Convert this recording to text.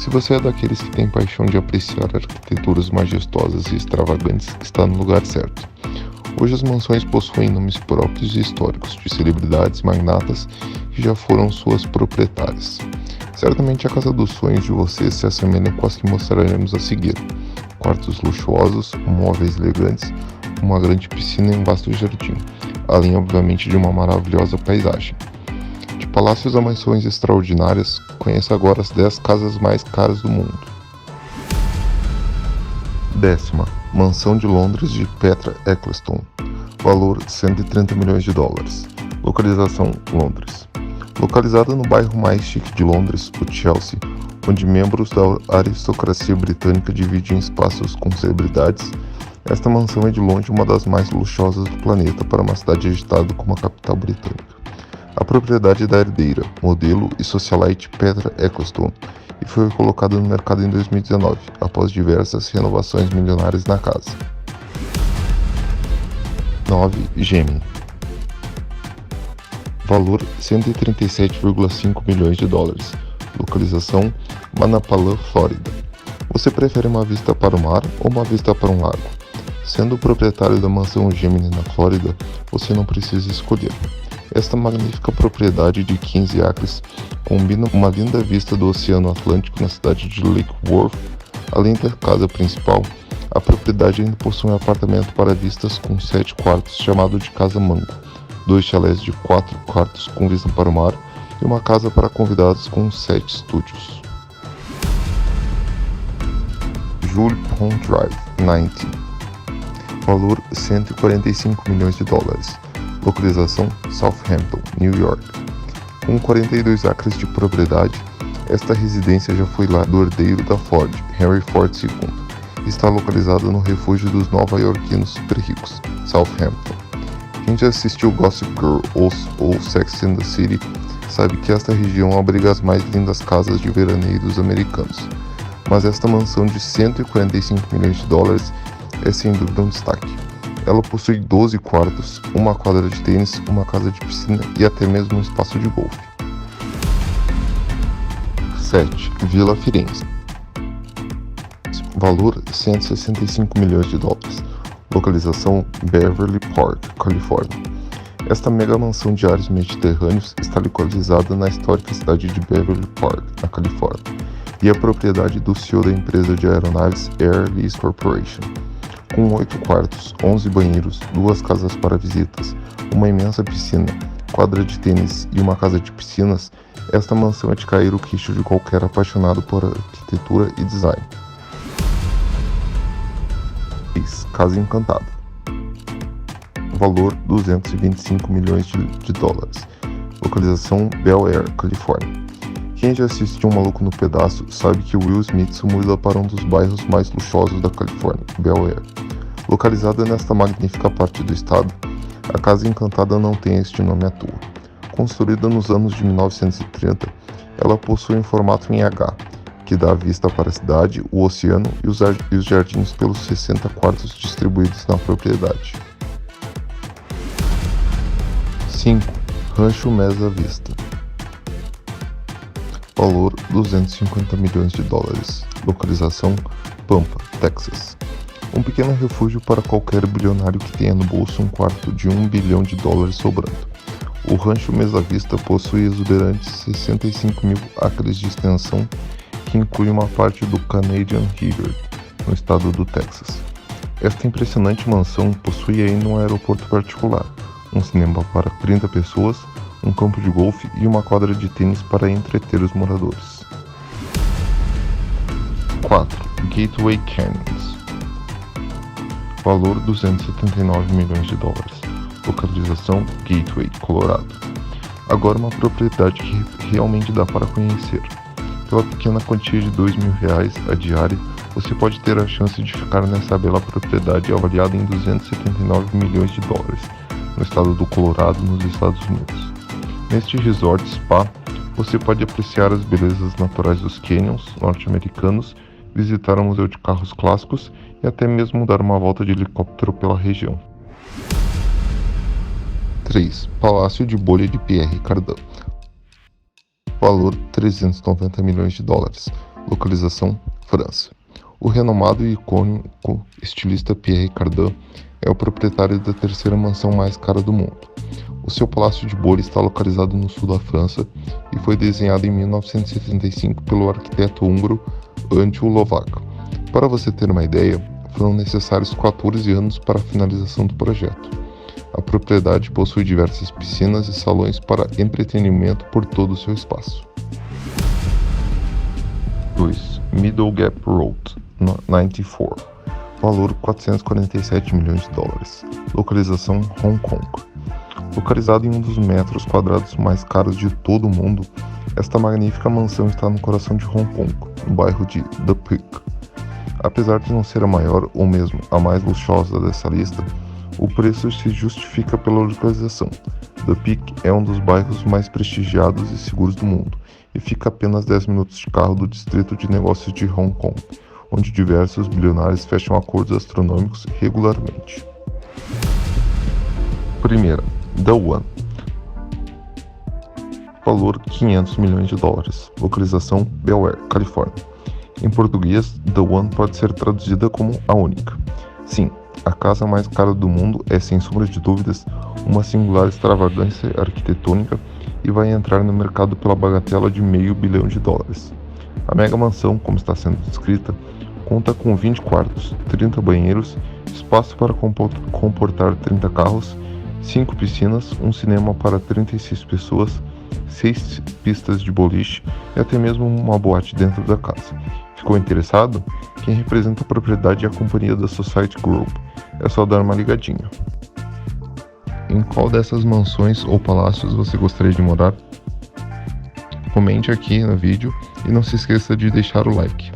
Se você é daqueles que tem paixão de apreciar arquiteturas majestosas e extravagantes, está no lugar certo. Hoje as mansões possuem nomes próprios e históricos de celebridades e magnatas que já foram suas proprietárias. Certamente a casa dos sonhos de vocês se assemelha com as que mostraremos a seguir. Quartos luxuosos, móveis elegantes, uma grande piscina e um vasto jardim, além obviamente de uma maravilhosa paisagem. De palácios a mansões extraordinárias, conheça agora as 10 casas mais caras do mundo. 10ª, Mansão de Londres de Petra Ecclestone. Valor 130 milhões de dólares. Localização Londres. Localizada no bairro mais chique de Londres, o Chelsea, onde membros da aristocracia britânica dividem espaços com celebridades, esta mansão é de longe uma das mais luxuosas do planeta para uma cidade agitada como a capital britânica. A propriedade é da herdeira, modelo e socialite Petra Ecclestone e foi colocada no mercado em 2019, após diversas renovações milionárias na casa. 9. Gemini. Valor 137,5 milhões de dólares. Localização Manapalã, Flórida. Você prefere uma vista para o mar ou uma vista para um lago? Sendo o proprietário da mansão Gemini na Flórida, você não precisa escolher. Esta magnífica propriedade de 15 acres combina uma linda vista do Oceano Atlântico na cidade de Lake Worth. Além da casa principal, a propriedade ainda possui um apartamento para vistas com 7 quartos chamado de Casa Mango, 2 chalés de 4 quartos com vista para o mar e uma casa para convidados com 7 estúdios. Julie Pond Drive, 90. Valor 145 milhões de dólares. Localização Southampton, New York. Com 42 acres de propriedade, esta residência já foi lar do herdeiro da Ford, Henry Ford II, e está localizada no refúgio dos nova-iorquinos super ricos, Southampton. Quem já assistiu Gossip Girl ou Sex and the City sabe que esta região abriga as mais lindas casas de veraneio dos americanos, mas esta mansão de 145 milhões de dólares é sem dúvida um destaque. Ela possui 12 quartos, uma quadra de tênis, uma casa de piscina e até mesmo um espaço de golfe. 7. Vila Firenze. Valor 165 milhões de dólares. Localização Beverly Park, Califórnia. Esta mega mansão de ares mediterrâneos está localizada na histórica cidade de Beverly Park, na Califórnia, e é propriedade do CEO da empresa de aeronaves Air Lease Corporation. Com 8 quartos, 11 banheiros, 2 casas para visitas, uma imensa piscina, quadra de tênis e uma casa de piscinas, esta mansão é de cair o queixo de qualquer apaixonado por arquitetura e design. 6. Casa Encantada. Valor 225 milhões de dólares. Localização Bel Air, Califórnia. Quem já assistiu Um Maluco no Pedaço sabe que Will Smith se muda para um dos bairros mais luxuosos da Califórnia, Bel Air. Localizada nesta magnífica parte do estado, a Casa Encantada não tem este nome à toa. Construída nos anos de 1930, ela possui um formato em H, que dá vista para a cidade, o oceano e os jardins pelos 60 quartos distribuídos na propriedade. 5. Rancho Mesa Vista. Valor 250 milhões de dólares. Localização Pampa, Texas. Um pequeno refúgio para qualquer bilionário que tenha no bolso um quarto de $1 bilhão sobrando. O Rancho Mesa Vista possui exuberantes 65 mil acres de extensão, que inclui uma parte do Canadian River, no estado do Texas. Esta impressionante mansão possui ainda um aeroporto particular, um cinema para 30 pessoas, um campo de golfe e uma quadra de tênis para entreter os moradores. 4. Gateway Canyons. Valor 279 milhões de dólares. Localização Gateway, Colorado. Agora uma propriedade que realmente dá para conhecer. Pela pequena quantia de R$2.000 a diária, você pode ter a chance de ficar nessa bela propriedade avaliada em 279 milhões de dólares, no estado do Colorado, nos Estados Unidos. Neste resort spa, você pode apreciar as belezas naturais dos canyons norte-americanos, visitar um museu de carros clássicos e até mesmo dar uma volta de helicóptero pela região. 3. Palácio de Bolha de Pierre Cardin. Valor 390 milhões de dólares. Localização: França. O renomado e icônico estilista Pierre Cardin é o proprietário da terceira mansão mais cara do mundo. O seu palácio de Bolle está localizado no sul da França e foi desenhado em 1975 pelo arquiteto húngaro Angyal Lovac. Para você ter uma ideia, foram necessários 14 anos para a finalização do projeto. A propriedade possui diversas piscinas e salões para entretenimento por todo o seu espaço. 2. Middle Gap Road, 94. Valor: 447 milhões de dólares. Localização: Hong Kong. Localizado em um dos metros quadrados mais caros de todo o mundo, esta magnífica mansão está no coração de Hong Kong, no bairro de The Peak. Apesar de não ser a maior ou mesmo a mais luxuosa dessa lista, o preço se justifica pela localização. The Peak é um dos bairros mais prestigiados e seguros do mundo e fica a apenas 10 minutos de carro do distrito de negócios de Hong Kong, onde diversos bilionários fecham acordos astronômicos regularmente. Primeira, The One. Valor: 500 milhões de dólares. Localização: Bel Air, Califórnia. Em português, The One pode ser traduzida como a única. Sim, a casa mais cara do mundo é, sem sombra de dúvidas, uma singular extravagância arquitetônica e vai entrar no mercado pela bagatela de $500 milhão. A mega mansão, como está sendo descrita, conta com 20 quartos, 30 banheiros, espaço para comportar 30 carros, 5 piscinas, um cinema para 36 pessoas, 6 pistas de boliche e até mesmo uma boate dentro da casa. Ficou interessado? Quem representa a propriedade é a companhia da Society Group. É só dar uma ligadinha. Em qual dessas mansões ou palácios você gostaria de morar? Comente aqui no vídeo e não se esqueça de deixar o like.